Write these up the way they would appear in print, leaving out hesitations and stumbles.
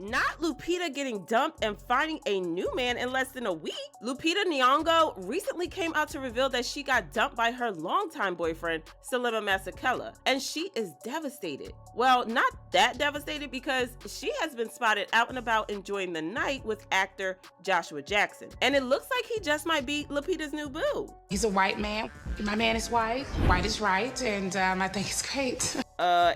Not Lupita getting dumped and finding a new man in less than a week. Lupita Nyongo recently came out to reveal that she got dumped by her longtime boyfriend, Selema Masekela, and she is devastated. Well, not that devastated because she has been spotted out and about enjoying the night with actor Joshua Jackson, and it looks like he just might be Lupita's new boo. He's a white man. My man is white. White is right, and I think it's great.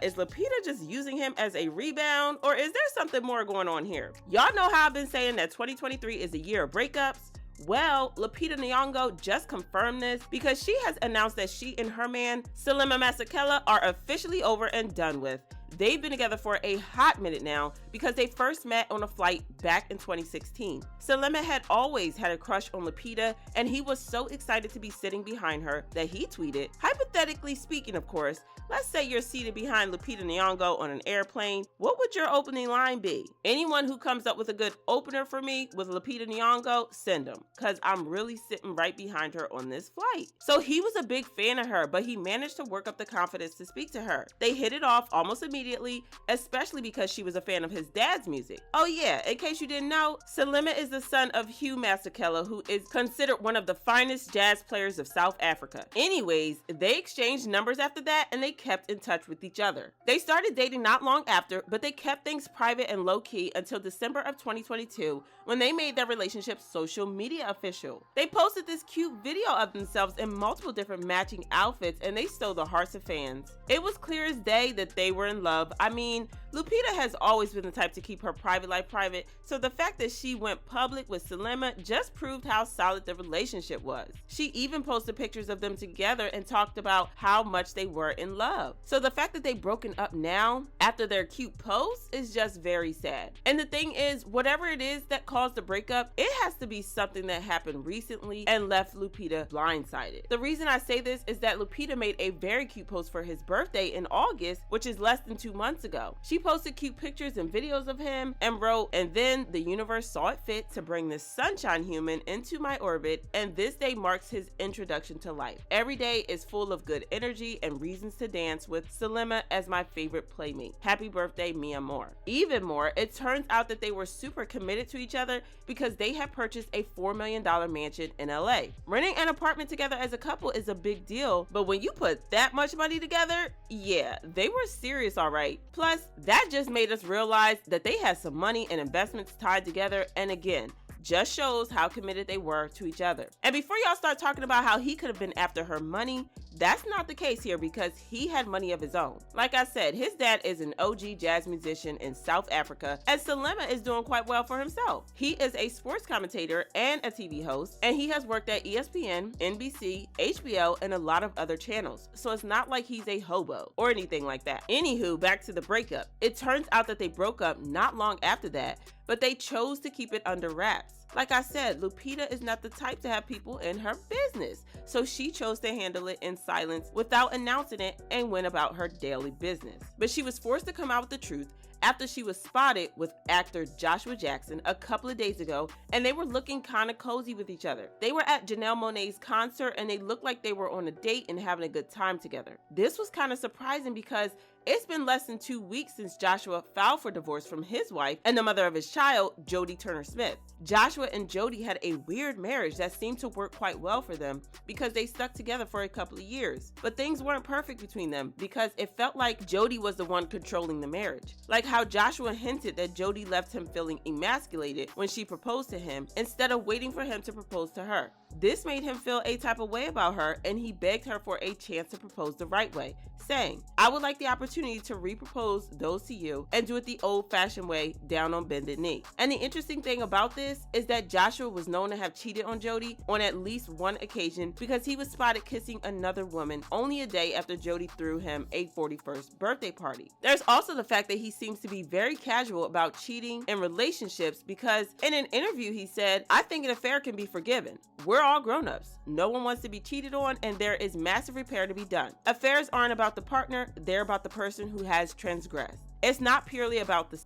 Is Lupita just using him as a rebound, or is there something more going on here? Y'all know how I've been saying that 2023 is a year of breakups? Well, Lupita Nyongo just confirmed this because she has announced that she and her man, Selema Masekela, are officially over and done with. They've been together for a hot minute now because they first met on a flight back in 2016. Selema had always had a crush on Lupita, and he was so excited to be sitting behind her that he tweeted, hypothetically speaking of course, let's say you're seated behind Lupita Nyongo on an airplane, what would your opening line be? Anyone who comes up with a good opener for me with Lupita Nyongo, send them, cause I'm really sitting right behind her on this flight. So he was a big fan of her, but he managed to work up the confidence to speak to her. They hit it off almost immediately, especially because she was a fan of his dad's music. Oh yeah, in case you didn't know, Selema is the son of Hugh Masekela, who is considered one of the finest jazz players of South Africa. Anyways, they exchanged numbers after that and they kept in touch with each other. They started dating not long after, but they kept things private and low-key until December of 2022 when they made their relationship social media official. They posted this cute video of themselves in multiple different matching outfits and they stole the hearts of fans. It was clear as day that they were in love. I mean, Lupita has always been the type to keep her private life private, so the fact that she went public with Selema just proved how solid the relationship was. She even posted pictures of them together and talked about how much they were in love. So the fact that they've broken up now after their cute posts is just very sad. And the thing is, whatever it is that caused the breakup, it has to be something that happened recently and left Lupita blindsided. The reason I say this is that Lupita made a very cute post for his birthday in August, which is less than 2 months ago. She posted cute pictures and videos of him and wrote, "And then the universe saw it fit to bring this sunshine human into my orbit, and this day marks his introduction to life. Every day is full of good energy and reasons to dance with Selema as my favorite playmate. Happy birthday, mi amor." Even more, it turns out that they were super committed to each other because they had purchased a $4 million mansion in LA. Renting an apartment together as a couple is a big deal, but when you put that much money together, yeah, they were serious, all right. Plus, that just made us realize that they had some money and investments tied together, and again, just shows how committed they were to each other. And before y'all start talking about how he could have been after her money, that's not the case here because he had money of his own. Like I said, his dad is an OG jazz musician in South Africa, and Selema is doing quite well for himself. He is a sports commentator and a TV host, and he has worked at ESPN, NBC, HBO, and a lot of other channels. So it's not like he's a hobo or anything like that. Anywho, back to the breakup. It turns out that they broke up not long after that, but they chose to keep it under wraps. Like I said, Lupita is not the type to have people in her business, so she chose to handle it in silence without announcing it and went about her daily business. But she was forced to come out with the truth after she was spotted with actor Joshua Jackson a couple of days ago, and they were looking kind of cozy with each other. They were at Janelle Monáe's concert and they looked like they were on a date and having a good time together. This was kind of surprising because it's been less than 2 weeks since Joshua filed for divorce from his wife and the mother of his child, Jodie Turner-Smith. Joshua and Jodie had a weird marriage that seemed to work quite well for them because they stuck together for a couple of years. But things weren't perfect between them because it felt like Jodie was the one controlling the marriage. Like how Joshua hinted that Jodie left him feeling emasculated when she proposed to him instead of waiting for him to propose to her. This made him feel a type of way about her, and he begged her for a chance to propose the right way, saying, "I would like the opportunity to re-propose those to you and do it the old-fashioned way, down on bended knee." And the interesting thing about this is that Joshua was known to have cheated on Jodie on at least one occasion because he was spotted kissing another woman only a day after Jodie threw him a 41st birthday party. There's also the fact that he seems to be very casual about cheating in relationships because in an interview he said, "I think an affair can be forgiven. We're all grown-ups. No one wants to be cheated on, and there is massive repair to be done. Affairs aren't about the partner, they're about the person who has transgressed. It's not purely about the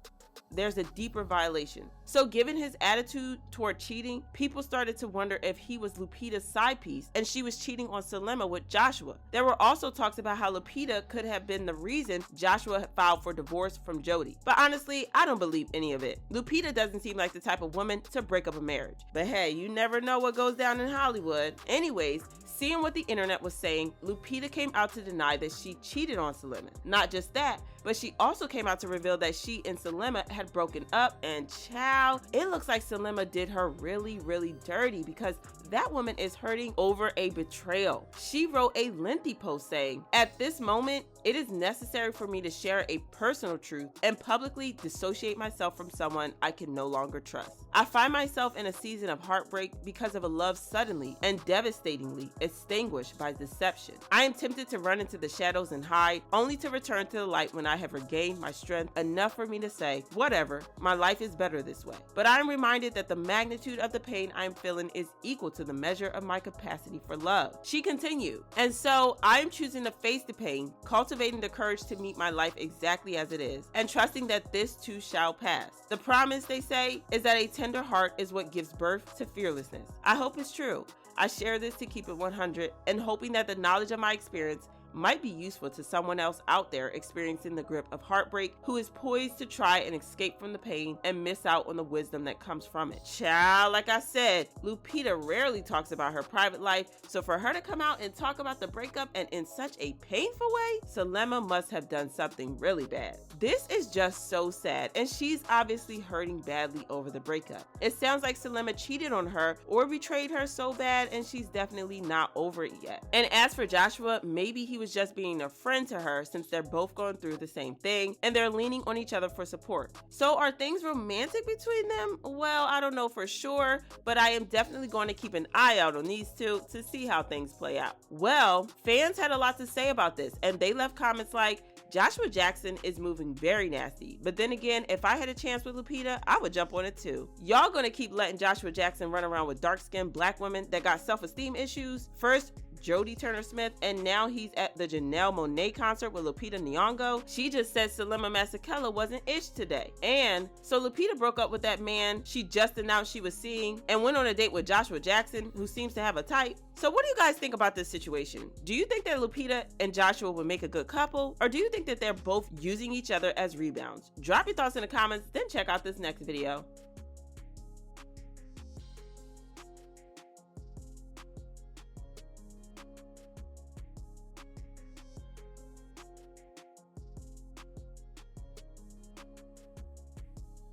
there's a deeper violation. So given his attitude toward cheating, people started to wonder if he was Lupita's side piece and she was cheating on Selema with Joshua. There were also talks about how Lupita could have been the reason Joshua filed for divorce from Jody. But honestly, I don't believe any of it. Lupita doesn't seem like the type of woman to break up a marriage. But hey, you never know what goes down in Hollywood. Anyways, seeing what the internet was saying, Lupita came out to deny that she cheated on Selema. Not just that, but she also came out to reveal that she and Selema had broken up, and child, it looks like Selema did her really dirty because that woman is hurting over a betrayal. She wrote a lengthy post saying, "At this moment, it is necessary for me to share a personal truth and publicly dissociate myself from someone I can no longer trust. I find myself in a season of heartbreak because of a love suddenly and devastatingly extinguished by deception. I am tempted to run into the shadows and hide, only to return to the light when I have regained my strength enough for me to say, whatever, my life is better this way. But I am reminded that the magnitude of the pain I am feeling is equal to the measure of my capacity for love." She continued, "And so I am choosing to face the pain, cultivating the courage to meet my life exactly as it is, and trusting that this too shall pass. The promise," they say, "is that a tender heart is what gives birth to fearlessness." I hope it's true. I share this to keep it 100 and hoping that the knowledge of my experience might be useful to someone else out there experiencing the grip of heartbreak who is poised to try and escape from the pain and miss out on the wisdom that comes from it. Child, like I said, Lupita rarely talks about her private life, so for her to come out and talk about the breakup and in such a painful way, Selema must have done something really bad. This is just so sad, and she's obviously hurting badly over the breakup. It sounds like Selema cheated on her or betrayed her so bad, and she's definitely not over it yet. And as for Joshua, maybe he was just being a friend to her since they're both going through the same thing and they're leaning on each other for support. So are things romantic between them? Well, I don't know for sure, but I am definitely going to keep an eye out on these two to see how things play out. Well, fans had a lot to say about this, and they left comments like, "Joshua Jackson is moving very nasty, but then again, if I had a chance with Lupita, I would jump on it too." Y'all gonna keep letting Joshua Jackson run around with dark-skinned black women that got self-esteem issues? First, Jodie Turner-Smith, and now he's at the Janelle Monáe concert with Lupita Nyong'o. She just said Selema Masekela wasn't ish today. And so Lupita broke up with that man she just announced she was seeing and went on a date with Joshua Jackson, who seems to have a type. So what do you guys think about this situation? Do you think that Lupita and Joshua would make a good couple? Or do you think that they're both using each other as rebounds? Drop your thoughts in the comments, then check out this next video.